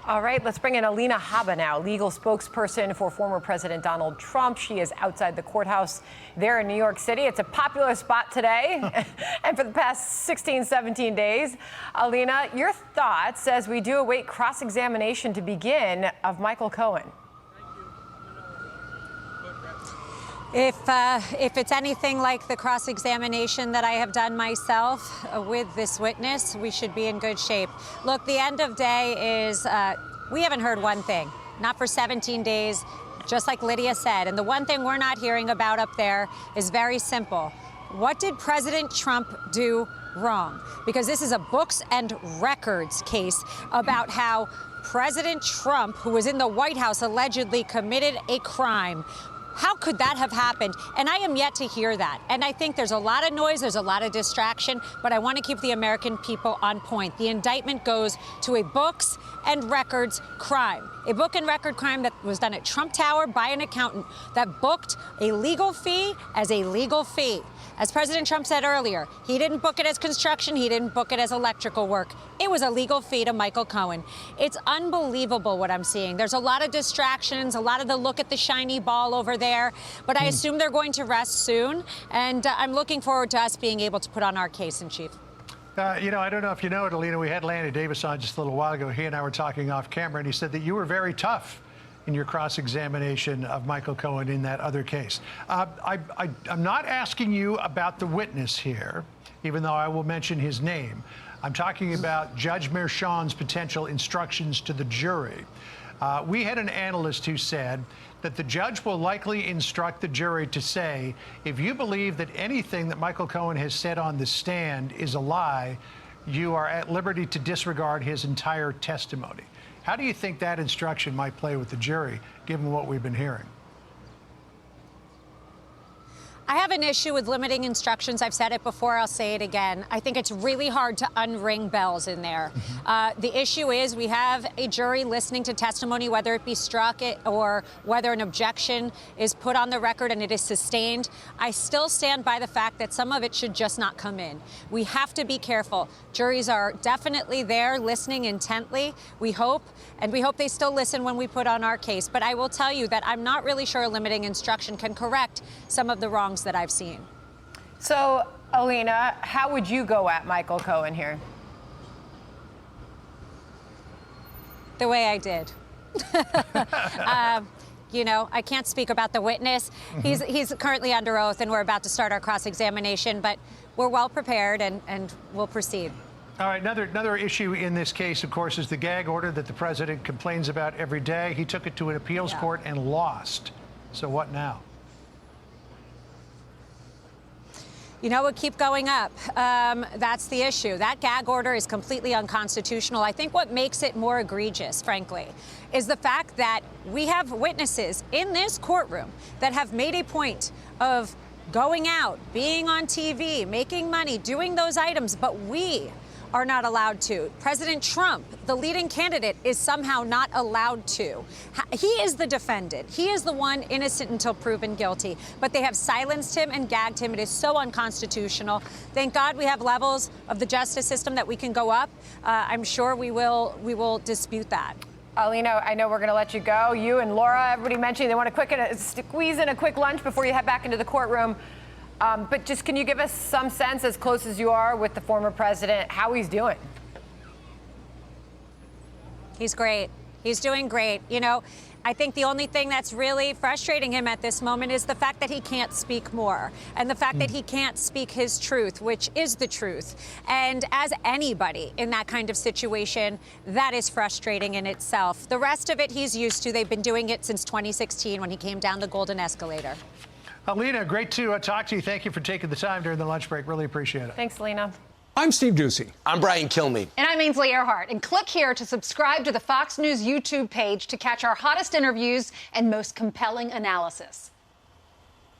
All right, let's bring in Alina Habba now, legal spokesperson for former President Donald Trump. She is outside the courthouse there in New York City. It's a popular spot today and for the past 16, 17 days. Alina, your thoughts as we do await cross-examination to begin of Michael Cohen. If it's anything like the cross-examination that I have done myself with this witness, we should be in good shape. Look, the end of day is we haven't heard one thing, not for 17 days, just like Lydia said. And the one thing we're not hearing about up there is very simple. What did President Trump do wrong? Because this is a books and records case about how President Trump, who was in the White House, allegedly committed a crime. How could that have happened? And I am yet to hear that. And I think there's a lot of noise, there's a lot of distraction, but I want to keep the American people on point. The indictment goes to a books and records crime. A book and record crime that was done at Trump Tower by an accountant that booked a legal fee as a legal fee. As President Trump said earlier, he didn't book it as construction, he didn't book it as electrical work. It was a legal fee to Michael Cohen. It's unbelievable what I'm seeing. There's a lot of distractions, a lot of the look at the shiny ball over there, but I assume they're going to rest soon, and I'm looking forward to us being able to put on our case in chief. You know, I don't know if you know it, Alina, we had Lanny Davis on just a little while ago. He and I were talking off camera, and he said that you were very tough in your cross-examination of Michael Cohen in that other case. I'm not asking you about the witness here, even though I will mention his name. I'm talking about Judge Merchan's potential instructions to the jury. We had an analyst who said that the judge will likely instruct the jury to say, if you believe that anything that Michael Cohen has said on the stand is a lie, you are at liberty to disregard his entire testimony. How do you think that instruction might play with the jury, given what we've been hearing? I have an issue with limiting instructions. I've said it before, I'll say it again. I think it's really hard to unring bells in there. The issue is we have a jury listening to testimony, whether it be struck or whether an objection is put on the record and it is sustained. I still stand by the fact that some of it should just not come in. We have to be careful. Juries are definitely there listening intently, we hope, and we hope they still listen when we put on our case. But I will tell you that I'm not really sure a limiting instruction can correct some of the wrongs that I've seen. So, Alina, how would you go at Michael Cohen here? The way I did. You know, I can't speak about the witness. He's currently under oath, and we're about to start our cross-examination, but we're well prepared, and we'll proceed. All right, another issue in this case, of course, is the gag order that the president complains about every day. He took it to an appeals court and lost. So what now? You know, it keep going up. That's the issue. That gag order is completely unconstitutional. I think what makes it more egregious, frankly, is the fact that we have witnesses in this courtroom that have made a point of going out, being on TV, making money, doing those items, but we are not allowed to. President Trump, the leading candidate, is somehow not allowed to. He is the defendant. He is the one innocent until proven guilty. But they have silenced him and gagged him. It is so unconstitutional. Thank God we have levels of the justice system that we can go up. I'm sure we will dispute that. Alina, I know we're going to let you go. You and Laura, everybody mentioned they want to squeeze in a quick lunch before you head back into the courtroom. But just can you give us some sense, as close as you are with the former president, how he's doing? He's great. He's doing great. You know, I think the only thing that's really frustrating him at this moment is the fact that he can't speak more and the fact that he can't speak his truth, which is the truth. And as anybody in that kind of situation, that is frustrating in itself. The rest of it he's used to. They've been doing it since 2016 when he came down the golden escalator. Alina, great to talk to you. Thank you for taking the time during the lunch break. Really appreciate it. Thanks, Alina. I'm Steve Doocy. I'm Brian Kilmeade. And I'm Ainsley Earhart. And click here to subscribe to the Fox News YouTube page to catch our hottest interviews and most compelling analysis.